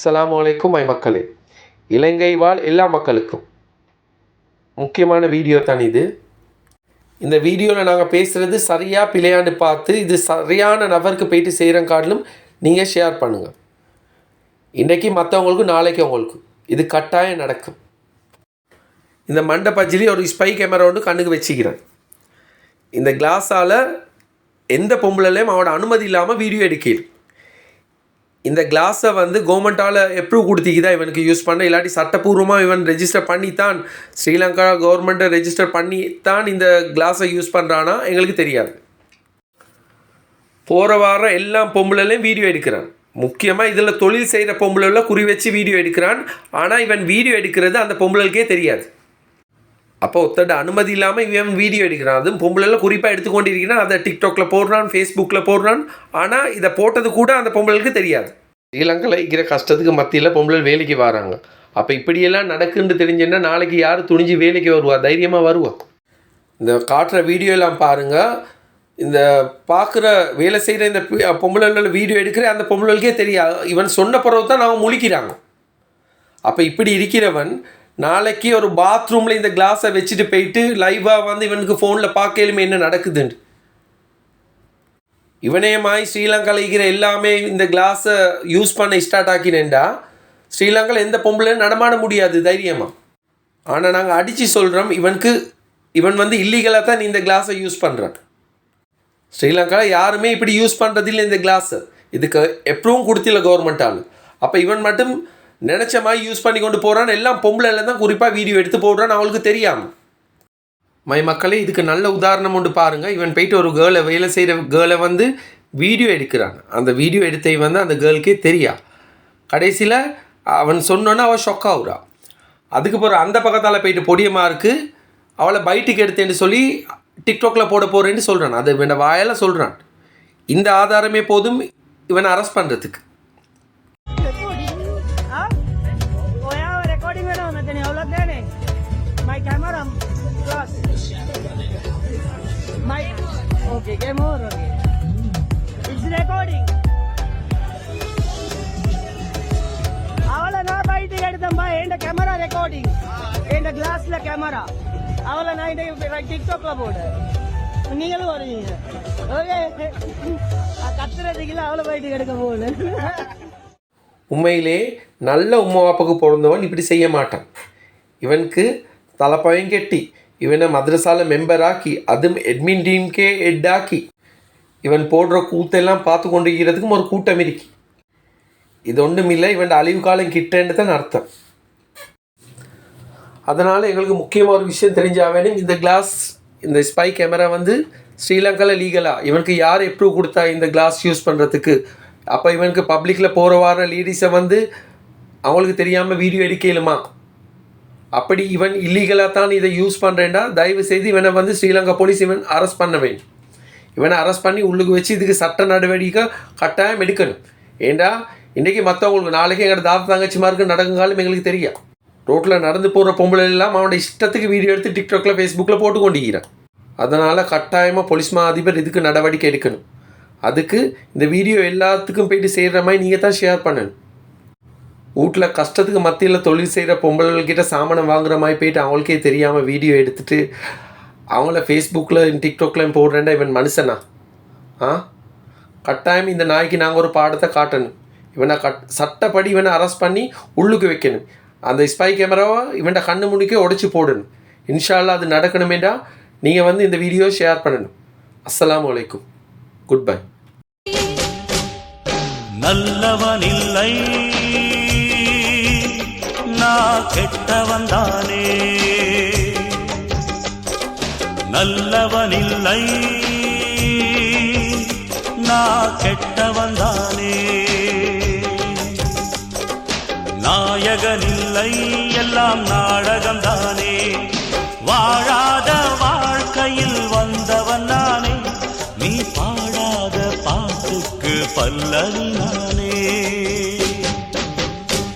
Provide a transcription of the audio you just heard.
அஸ்ஸலாமு அலைக்கும் மக்களே. இலங்கை வாழ் எல்லா மக்களுக்கும் முக்கியமான வீடியோ தான் இது. இந்த வீடியோவில் நாங்கள் பேசுகிறது சரியாக பிழையாண்டு பார்த்து இது சரியான நபருக்கு போயிட்டு செய்கிறன் காட்டிலும் நீங்கள் ஷேர் பண்ணுங்கள். இன்றைக்கி மற்றவங்களுக்கு நாளைக்கு உங்களுக்கு இது கட்டாயம் நடக்கும். இந்த மண்டை பஜ்ஜிலி ஒரு ஸ்பை கேமரா ஒன்று கண்ணுக்கு வச்சுக்கிறேன். இந்த கிளாஸால் எந்த பொம்பளையும் அவனோட அனுமதி இல்லாமல் வீடியோ எடுக்கணும். இந்த கிளாஸை கவர்மெண்ட்டால் எப்ரூவ் கொடுத்திக்கிதா இவனுக்கு யூஸ் பண்ண, இல்லாட்டி சட்டப்பூர்வமாக இவன் ரெஜிஸ்டர் பண்ணித்தான், ஸ்ரீலங்கா கவர்மெண்ட்டை ரெஜிஸ்டர் பண்ணித்தான் இந்த கிளாஸை யூஸ் பண்ணுறான்னா எங்களுக்கு தெரியாது. போகிற வாரம் எல்லா பொம்பளைலையும் வீடியோ எடுக்கிறான். முக்கியமாக இதில் தொழில் செய்கிற பொம்பளைல குறி வச்சு வீடியோ எடுக்கிறான். ஆனால் இவன் வீடியோ எடுக்கிறது அந்த பொம்பளைக்கே தெரியாது. அப்போ ஒத்தட அனுமதி இல்லாமல் இவன் வீடியோ எடுக்கிறான். அதுவும் பொம்பளைல குறிப்பாக எடுத்துக்கொண்டு இருக்கிறான். அதை டிக்டாக்ல போடுறான், ஃபேஸ்புக்கில் போடுறான். ஆனால் இதை போட்டது கூட அந்த பொம்பளைக்கு தெரியாது. ஸ்ரீலங்காவில் இருக்கிற கஷ்டத்துக்கு மத்தியில் பொம்பளை வேலைக்கு வராங்க. அப்போ இப்படியெல்லாம் நடக்குன்னு தெரிஞ்சுன்னா நாளைக்கு யார் துணிஞ்சு வேலைக்கு வருவா, தைரியமாக வருவா? இந்த காட்டுற வீடியோலாம் பாருங்கள். இந்த பார்க்குற வேலை செய்கிற இந்த பொம்பளை வீடியோ எடுக்கிற அந்த பொம்பளைக்கே தெரியாது. இவன் சொன்ன பிறகு தான் அவங்க முழிக்கிறாங்க. அப்போ இப்படி இருக்கிறவன் நாளைக்கு ஒரு பாத்ரூமில் இந்த கிளாஸை வச்சுட்டு போயிட்டு லைவாக இவனுக்கு ஃபோனில் பார்க்கலுமே என்ன நடக்குதுன்னு. இவனேமாய் ஸ்ரீலங்காவில் இருக்கிற எல்லாமே இந்த கிளாஸை யூஸ் பண்ண ஸ்டார்ட் ஆக்கினேன்டா ஸ்ரீலங்காவில் எந்த பொம்பளையும் நடமாட முடியாது தைரியமாக. ஆனால் நாங்கள் அடித்து சொல்கிறோம், இவன் இல்லீகலாக தான் இந்த கிளாஸை யூஸ் பண்ணுறான். ஸ்ரீலங்காவில் யாருமே இப்படி யூஸ் பண்ணுறதில்லை இந்த கிளாஸை. இதுக்கு எப்பவும் கொடுத்தில்ல கவர்மெண்ட்டால். அப்போ இவன் மட்டும் நினச்ச மாதிரி யூஸ் பண்ணி கொண்டு போகிறான். எல்லாம் பொம்பளையில் தான் குறிப்பாக வீடியோ எடுத்து போடுறான், அவளுக்கு தெரியாமல். மக்களே, இதுக்கு நல்ல உதாரணம் ஒன்று பாருங்கள். இவன் போயிட்டு ஒரு கேர்ளை, வேலை செய்கிற கேர்ளை வீடியோ எடுக்கிறான். அந்த வீடியோ எடுத்தை அந்த கேர்ளுக்கே தெரியா. கடைசியில் அவன் சொன்னோன்னா அவள் ஷொக் ஆகுறா. அதுக்கு பிறகு அந்த பக்கத்தால் போயிட்டு பொடியமாக இருக்குது, அவளை பைட்டுக்கு எடுத்தேன்னு சொல்லி டிக்டாக்ல போட போகிறேன்னு சொல்கிறான். அது இவன் வாயால் சொல்கிறான். இந்த ஆதாரமே போதும் இவனை அரெஸ்ட் பண்ணுறதுக்கு. My camera plus my okay game over okay. It's recording. avala na baiti edutamba enda camera recording enda glass la camera avala na enda TikTok la podu நீங்களும் வரீங்க ஓகே கத்துறதுக்குல அவ்வளோ baiti எடுக்க போகுது. உண்மையிலே நல்ல உம்மா அப்பாவுக்கு பிறந்தவன் இப்படி செய்ய மாட்டான். இவனுக்கு தலைப்பயம் கெட்டி இவனை மദ്രസാல மெம்பராக்கி அதுவும் அட்மின் டீம்கே ஹெட்டாக்கி இவன் போடுற கூத்தெல்லாம் பார்த்து கொண்டு இருக்கிறதுக்கும் ஒரு கூட்டம் இருக்கு. இது ஒன்றும் இல்லை, இவன் அழிவு காலம் கிட்டேன்னு தான் அர்த்தம். அதனால் எங்களுக்கு முக்கியமாக ஒரு விஷயம் தெரிஞ்சாவேனும், இந்த கிளாஸ், இந்த ஸ்பை கேமரா ஸ்ரீலங்காவில் லீகலாக இவனுக்கு யார் எப்ரூவ் கொடுத்தா இந்த கிளாஸ் யூஸ் பண்ணுறதுக்கு. அப்போ இவனுக்கு பப்ளிக்கில் போகிற வார லேடிஸை அவங்களுக்கு தெரியாமல் வீடியோ எடுக்கலுமா? அப்படி இவன் இல்லீகலாக தான் இதை யூஸ் பண்ணுறேன்டா தயவு செய்து இவனை ஸ்ரீலங்கா போலீஸ் இவன் அரெஸ்ட் பண்ண வேண்டும். இவனை அரெஸ்ட் பண்ணி உள்ளுக்கு வச்சு இதுக்கு சட்ட நடவடிக்கை கட்டாயம் எடுக்கணும். ஏண்டா இன்றைக்கி மற்றவங்களுக்கு நாளைக்கு எங்களோட தாத்தா தங்கச்சிமாருக்கு நடக்குங்காலும் எங்களுக்கு தெரியும். ரோட்டில் நடந்து போகிற பொம்பளை எல்லாம் அவனோட இஷ்டத்துக்கு வீடியோ எடுத்து டிக்டாக்ல ஃபேஸ்புக்கில் போட்டு கொண்டிருக்கிறான். அதனால் கட்டாயமாக போலீஸ் மா அதிபர் இதுக்கு நடவடிக்கை எடுக்கணும். அதுக்கு இந்த வீடியோ எல்லாத்துக்கும் போயிட்டு செய்கிற மாதிரி நீங்கள் தான் ஷேர் பண்ணணும். வீட்டில் கஷ்டத்துக்கு மத்தியில் தொழில் செய்கிற பொம்பளைகிட்ட சாமானம் வாங்குற மாதிரி போயிட்டு அவங்களுக்கே தெரியாமல் வீடியோ எடுத்துகிட்டு அவங்கள ஃபேஸ்புக்கில் டிக்டாக்லையும் போடுறேன்டா இவன் மனுஷனா? கட்டாயம் இந்த நாய்க்கு நாங்கள் ஒரு பாடத்தை காட்டணும். இவனை சட்டப்படி இவனை அரெஸ்ட் பண்ணி உள்ளுக்கு வைக்கணும். அந்த ஸ்பை கேமராவை இவன்ட கண்ணு முடிக்க உடைச்சி போடணும். இன்ஷா அல்லாஹ் அது நடக்கணுமேண்டா நீங்கள் இந்த வீடியோ ஷேர் பண்ணணும். அஸ்ஸலாமு அலைக்கும். Good bye. நல்லவனில்லை நான் கெட்டவன்தானே, நல்லவனில்லை நான் கெட்டவன்தானே, நாயகனில்லை எல்லாம் நாடகம்தானே, வாழாத வாழ்க்கையில் வந்தவன் நானே, நீ பாடாத பாட்டுக்கு பல்லவி நானே.